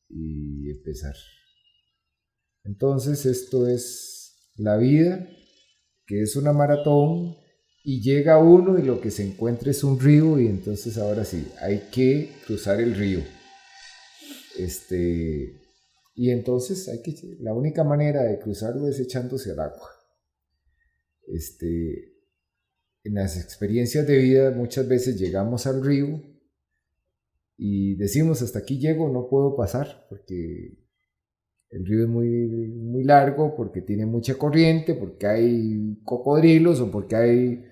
y empezar. Entonces esto es la vida, que es una maratón, y llega uno y lo que se encuentra es un río, y entonces ahora sí, hay que cruzar el río. Y entonces la única manera de cruzarlo es echándose al agua. En las experiencias de vida muchas veces llegamos al río y decimos hasta aquí llego, no puedo pasar porque el río es muy, muy largo, porque tiene mucha corriente, porque hay cocodrilos o porque hay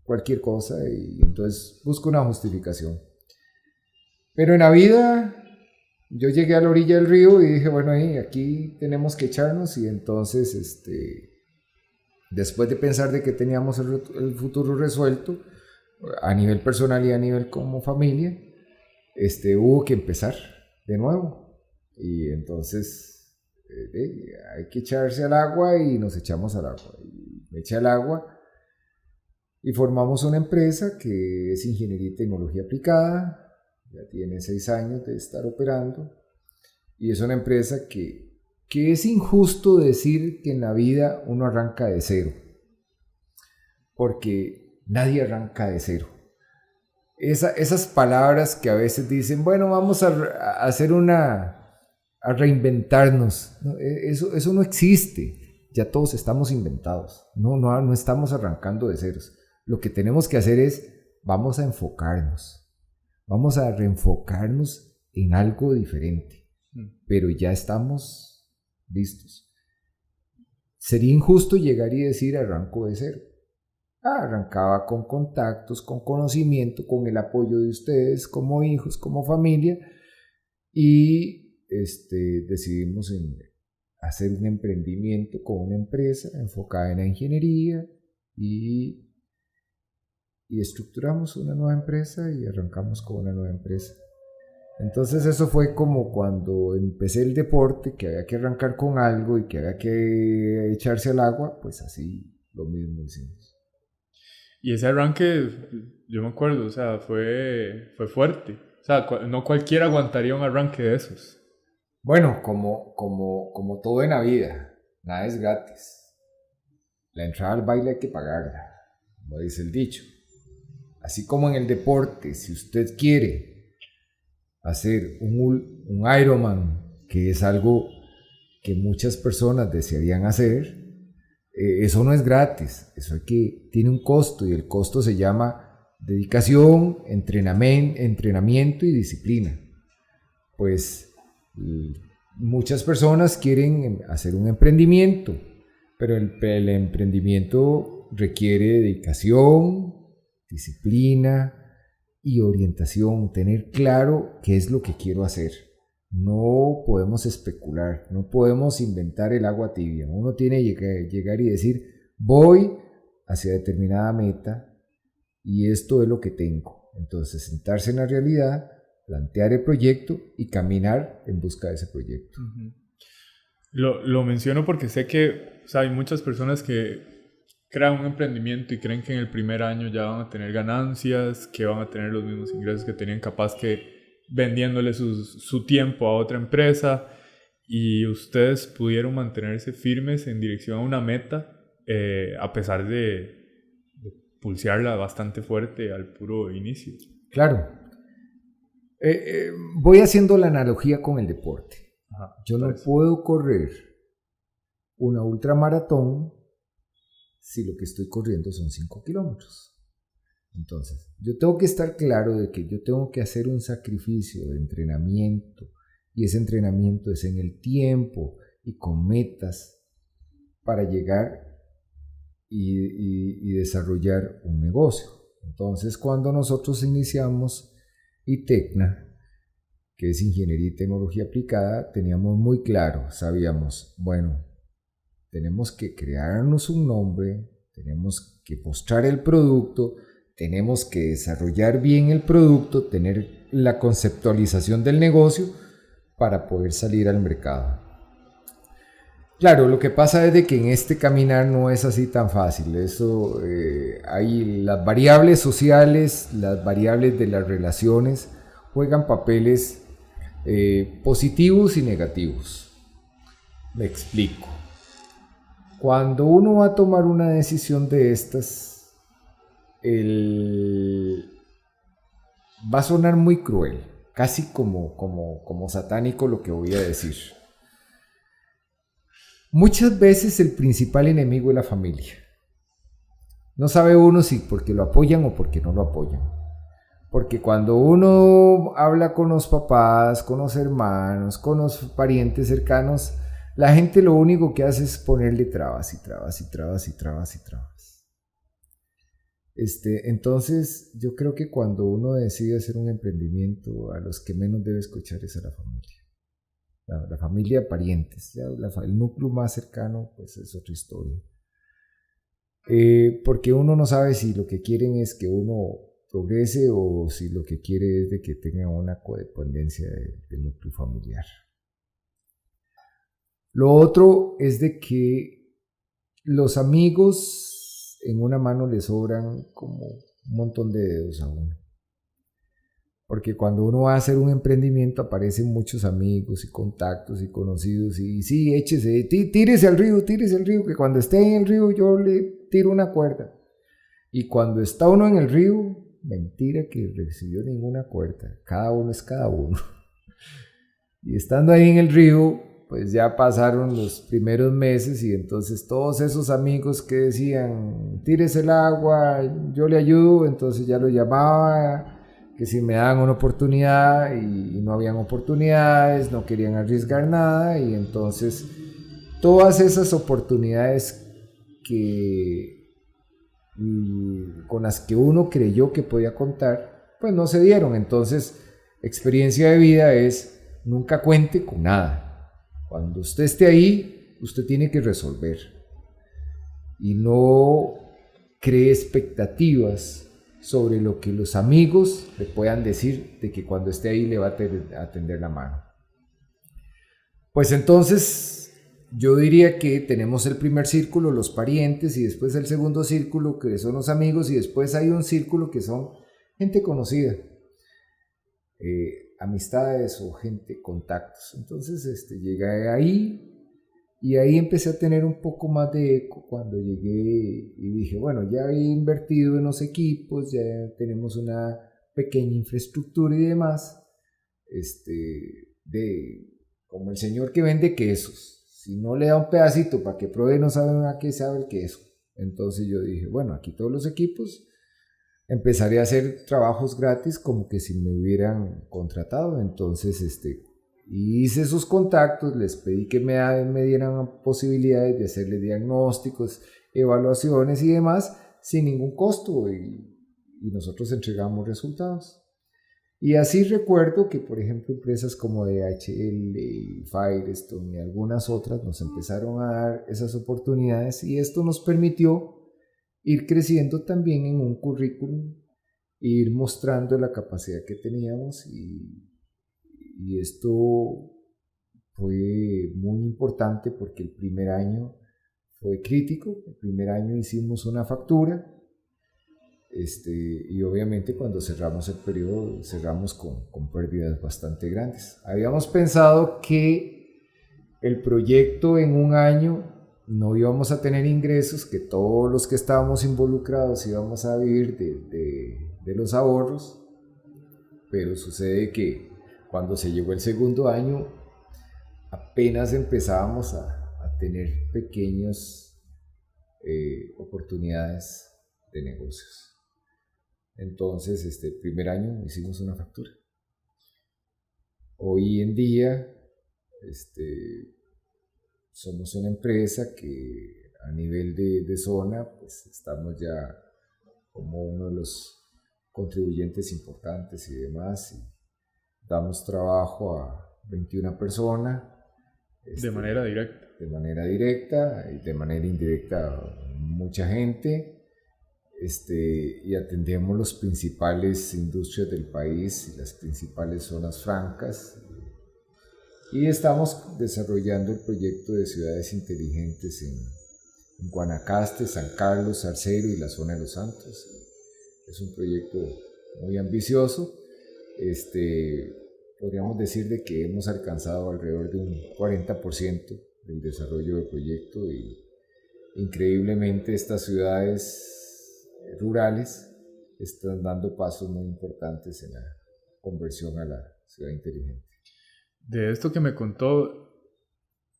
cualquier cosa, y entonces busco una justificación. Pero en la vida yo llegué a la orilla del río y dije, bueno, aquí tenemos que echarnos, y entonces después de pensar de que teníamos el futuro resuelto a nivel personal y a nivel como familia, hubo que empezar de nuevo, y entonces hay que echarse al agua y nos echamos al agua, y me eché al agua y formamos una empresa que es Ingeniería y Tecnología Aplicada. Ya tiene 6 años de estar operando, y es una empresa que es injusto decir que en la vida uno arranca de cero. porque nadie arranca de cero. Esas palabras que a veces dicen, bueno, vamos a hacer a reinventarnos. No, eso no existe. Ya todos estamos inventados. No estamos arrancando de ceros. Lo que tenemos que hacer es, vamos a enfocarnos. Vamos a reenfocarnos en algo diferente. Pero ya estamos listos. Sería injusto llegar y decir, arranco de cero. Arrancaba con contactos, con conocimiento, con el apoyo de ustedes como hijos, como familia, y decidimos hacer un emprendimiento con una empresa enfocada en la ingeniería y estructuramos una nueva empresa y arrancamos con una nueva empresa. Entonces eso fue como cuando empecé el deporte, que había que arrancar con algo y que había que echarse al agua, pues así lo mismo hicimos.
Y ese arranque, yo me acuerdo, o sea, fue fuerte. O sea, no cualquiera aguantaría un arranque de esos.
Bueno, como todo en la vida, nada es gratis. La entrada al baile hay que pagarla, como dice el dicho. Así como en el deporte, si usted quiere hacer un Ironman, que es algo que muchas personas desearían hacer, eso no es gratis, eso tiene un costo y el costo se llama dedicación, entrenamiento y disciplina. Pues muchas personas quieren hacer un emprendimiento, pero el emprendimiento requiere dedicación, disciplina y orientación, tener claro qué es lo que quiero hacer. No podemos especular, no podemos inventar el agua tibia. Uno tiene que llegar y decir, voy hacia determinada meta y esto es lo que tengo. Entonces, sentarse en la realidad, plantear el proyecto y caminar en busca de ese proyecto.
Lo menciono porque sé que, o sea, hay muchas personas que crean un emprendimiento y creen que en el primer año ya van a tener ganancias, que van a tener los mismos ingresos que tenían capaz que vendiéndole su tiempo a otra empresa, y ustedes pudieron mantenerse firmes en dirección a una meta a pesar de pulsearla bastante fuerte al puro inicio.
Claro. Voy haciendo la analogía con el deporte.
Ajá,
yo no puedo correr una ultramaratón si lo que estoy corriendo son 5 kilómetros. Entonces, yo tengo que estar claro de que yo tengo que hacer un sacrificio de entrenamiento, y ese entrenamiento es en el tiempo y con metas para llegar y desarrollar un negocio. Entonces, cuando nosotros iniciamos ITECNA, que es Ingeniería y Tecnología Aplicada, teníamos muy claro, sabíamos, bueno, tenemos que crearnos un nombre, tenemos que mostrar el producto, tenemos que desarrollar bien el producto, tener la conceptualización del negocio para poder salir al mercado. Claro, lo que pasa es de que en este caminar no es así tan fácil. Eso, hay las variables sociales, las variables de las relaciones juegan papeles positivos y negativos. Me explico. Cuando uno va a tomar una decisión de estas, va a sonar muy cruel, casi como satánico lo que voy a decir. Muchas veces el principal enemigo es la familia. No sabe uno si porque lo apoyan o porque no lo apoyan. Porque cuando uno habla con los papás, con los hermanos, con los parientes cercanos, la gente lo único que hace es ponerle trabas y trabas y trabas y trabas y trabas. Entonces, yo creo que cuando uno decide hacer un emprendimiento, a los que menos debe escuchar es a la familia. La familia, parientes, ya el núcleo más cercano, pues es otra historia. Porque uno no sabe si lo que quieren es que uno progrese o si lo que quiere es de que tenga una codependencia del núcleo familiar. Lo otro es de que los amigos en una mano le sobran como un montón de dedos a uno. Porque cuando uno va a hacer un emprendimiento aparecen muchos amigos y contactos y conocidos y sí, échese, tírese al río, que cuando esté en el río yo le tiro una cuerda. Y cuando está uno en el río, mentira que recibió ninguna cuerda. Cada uno es cada uno. Y estando ahí en el río, pues ya pasaron los primeros meses y entonces todos esos amigos que decían, tírese el agua, yo le ayudo, entonces ya lo llamaba, que si me daban una oportunidad y no habían oportunidades, no querían arriesgar nada y entonces todas esas oportunidades con las que uno creyó que podía contar, pues no se dieron. Entonces, experiencia de vida es nunca cuente con nada. Cuando usted esté ahí, usted tiene que resolver y no cree expectativas sobre lo que los amigos le puedan decir de que cuando esté ahí le va a tender la mano. Pues entonces yo diría que tenemos el primer círculo, los parientes, y después el segundo círculo que son los amigos, y después hay un círculo que son gente conocida. Amistades o gente, contactos. Entonces llegué ahí y ahí empecé a tener un poco más de eco cuando llegué y dije, bueno, ya había invertido en los equipos, ya tenemos una pequeña infraestructura y demás, como el señor que vende quesos, si no le da un pedacito para que pruebe no sabe a qué sabe el queso. Entonces yo dije, bueno, aquí todos los equipos, empezaré a hacer trabajos gratis como que si me hubieran contratado. Entonces hice esos contactos, les pedí que me dieran posibilidades de hacerles diagnósticos, evaluaciones y demás sin ningún costo y nosotros entregamos resultados. Y así recuerdo que, por ejemplo, empresas como DHL, Firestone y algunas otras nos empezaron a dar esas oportunidades y esto nos permitió ir creciendo también en un currículum, ir mostrando la capacidad que teníamos y esto fue muy importante porque el primer año fue crítico. El primer año hicimos una factura y obviamente cuando cerramos el periodo cerramos con pérdidas bastante grandes. Habíamos pensado que el proyecto en un año no íbamos a tener ingresos, que todos los que estábamos involucrados íbamos a vivir de los ahorros, pero sucede que cuando se llegó el segundo año apenas empezábamos a tener pequeñas oportunidades de negocios. Entonces el primer año hicimos una factura. Hoy en día somos una empresa que a nivel de zona, pues estamos ya como uno de los contribuyentes importantes y demás. Y damos trabajo a 21 personas.
De manera directa.
De manera directa y de manera indirecta a mucha gente. Y atendemos las principales industrias del país y las principales zonas francas. Y estamos desarrollando el proyecto de ciudades inteligentes en Guanacaste, San Carlos, Salcedo y la zona de Los Santos. Es un proyecto muy ambicioso. Podríamos decir de que hemos alcanzado alrededor de un 40% del desarrollo del proyecto y increíblemente estas ciudades rurales están dando pasos muy importantes en la conversión a la ciudad inteligente.
De esto que me contó,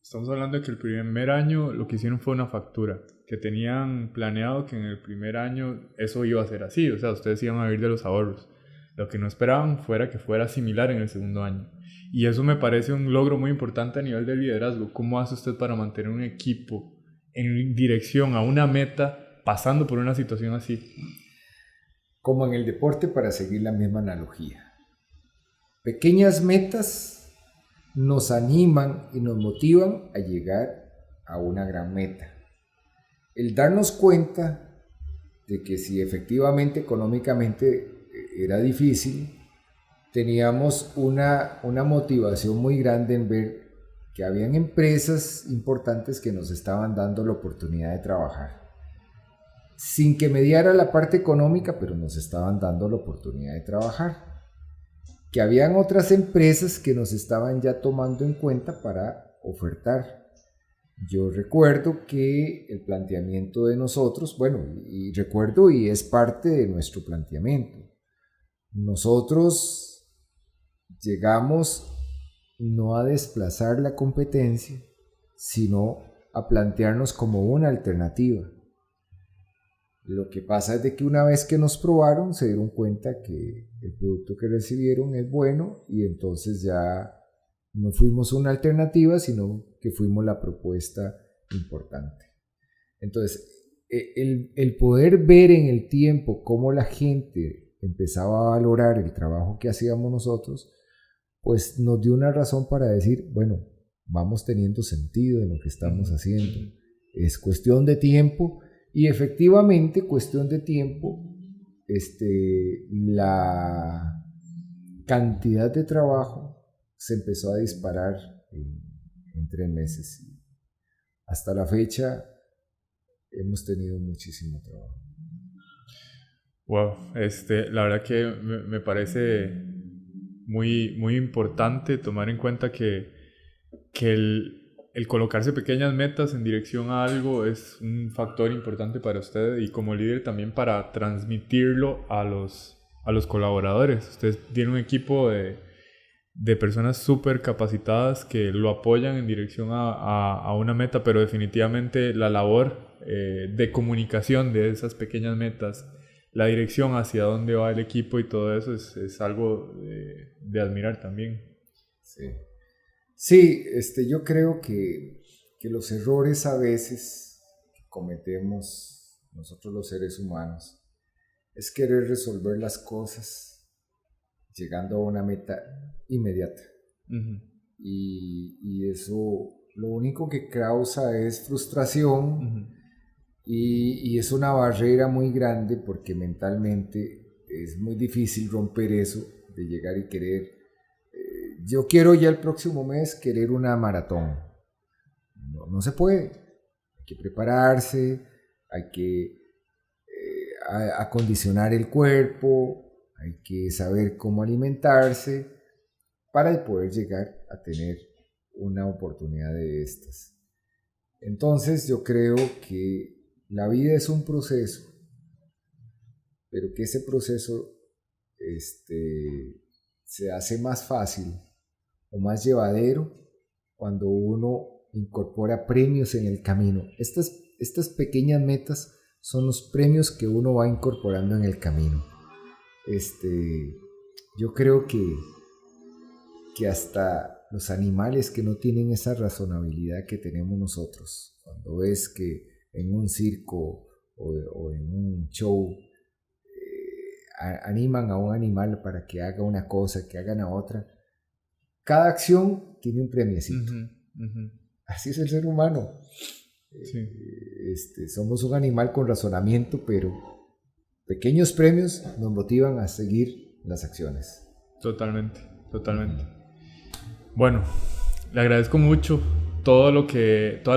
estamos hablando de que el primer año lo que hicieron fue una factura, que tenían planeado que en el primer año eso iba a ser así, o sea, ustedes iban a vivir de los ahorros. Lo que no esperaban fuera que fuera similar en el segundo año. Y eso me parece un logro muy importante a nivel de liderazgo. ¿Cómo hace usted para mantener un equipo en dirección a una meta pasando por una situación así?
Como en el deporte, para seguir la misma analogía. Pequeñas metas nos animan y nos motivan a llegar a una gran meta. El darnos cuenta de que si efectivamente económicamente era difícil, teníamos una motivación muy grande en ver que habían empresas importantes que nos estaban dando la oportunidad de trabajar. Sin que mediara la parte económica, pero nos estaban dando la oportunidad de trabajar. Que habían otras empresas que nos estaban ya tomando en cuenta para ofertar. yo recuerdo que el planteamiento de nosotros, bueno, y recuerdo y es parte de nuestro planteamiento. Nosotros llegamos no a desplazar la competencia, sino a plantearnos como una alternativa. Lo que pasa es de que una vez que nos probaron, se dieron cuenta que el producto que recibieron es bueno y entonces ya no fuimos una alternativa, sino que fuimos la propuesta importante. Entonces, el poder ver en el tiempo cómo la gente empezaba a valorar el trabajo que hacíamos nosotros, pues nos dio una razón para decir, bueno, vamos teniendo sentido en lo que estamos haciendo. Es cuestión de tiempo y efectivamente, cuestión de tiempo, la cantidad de trabajo se empezó a disparar en 3 meses. Hasta la fecha hemos tenido muchísimo trabajo.
Wow, la verdad que me parece muy, muy importante tomar en cuenta que el colocarse pequeñas metas en dirección a algo es un factor importante para usted y como líder también para transmitirlo a los colaboradores. Usted tiene un equipo de personas súper capacitadas que lo apoyan en dirección a una meta, pero definitivamente la labor de comunicación de esas pequeñas metas, la dirección hacia dónde va el equipo y todo eso es algo de admirar también.
Sí, yo creo que los errores a veces que cometemos nosotros los seres humanos es querer resolver las cosas llegando a una meta inmediata. Uh-huh. Y eso lo único que causa es frustración. Uh-huh. Y es una barrera muy grande porque mentalmente es muy difícil romper eso de llegar y querer. Yo quiero ya el próximo mes querer una maratón. No se puede. Hay que prepararse, hay que acondicionar el cuerpo, hay que saber cómo alimentarse para poder llegar a tener una oportunidad de estas. Entonces yo creo que la vida es un proceso, pero que ese proceso se hace más fácil o más llevadero cuando uno incorpora premios en el camino. Estas pequeñas metas son los premios que uno va incorporando en el camino. Yo creo que hasta los animales que no tienen esa razonabilidad que tenemos nosotros, cuando ves que en un circo o en un show animan a un animal para que haga una cosa, que hagan a otra, cada acción tiene un premiecito. Uh-huh, uh-huh. Así es el ser humano. Sí. Somos un animal con razonamiento, pero pequeños premios nos motivan a seguir las acciones.
Totalmente. Bueno, le agradezco mucho todas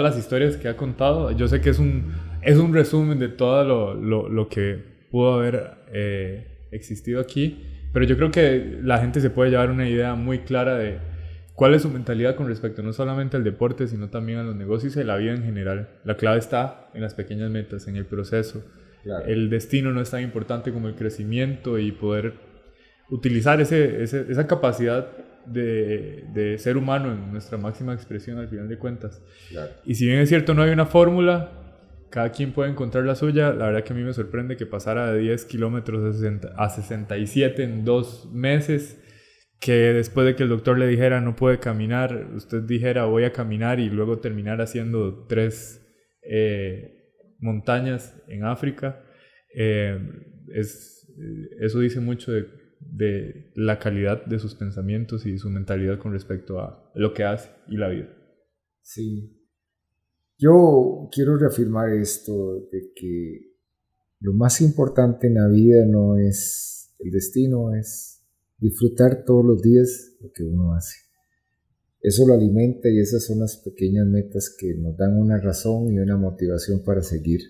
las historias que ha contado. Yo sé que es un resumen de todo lo que pudo haber existido aquí, pero yo creo que la gente se puede llevar una idea muy clara de cuál es su mentalidad con respecto no solamente al deporte, sino también a los negocios y a la vida en general. La clave está en las pequeñas metas, en el proceso. Claro. El destino no es tan importante como el crecimiento y poder utilizar esa capacidad de ser humano en nuestra máxima expresión al final de cuentas. Claro. Y si bien es cierto no hay una fórmula, cada quien puede encontrar la suya. La verdad que a mí me sorprende que pasara de 10 kilómetros a 67 en 2 meses, que después de que el doctor le dijera no puede caminar, usted dijera voy a caminar y luego terminar haciendo 3 montañas en África. Eso dice mucho de la calidad de sus pensamientos y su mentalidad con respecto a lo que hace y la vida.
Sí. Yo quiero reafirmar esto de que lo más importante en la vida no es el destino, es disfrutar todos los días lo que uno hace. Eso lo alimenta y esas son las pequeñas metas que nos dan una razón y una motivación para seguir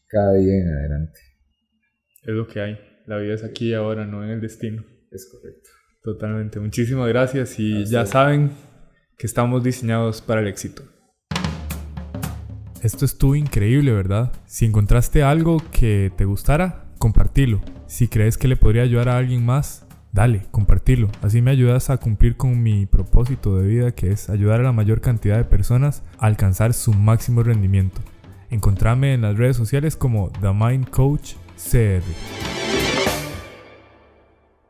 cada día en adelante.
Es lo que hay. La vida es aquí y ahora, no en el destino.
Es correcto.
Totalmente. Muchísimas gracias y ya saben que estamos diseñados para el éxito. esto estuvo increíble, ¿verdad? Si encontraste algo que te gustara, compartilo. Si crees que le podría ayudar a alguien más, dale, compartilo. Así me ayudas a cumplir con mi propósito de vida, que es ayudar a la mayor cantidad de personas a alcanzar su máximo rendimiento. Encontrame en las redes sociales como The Mind Coach CR.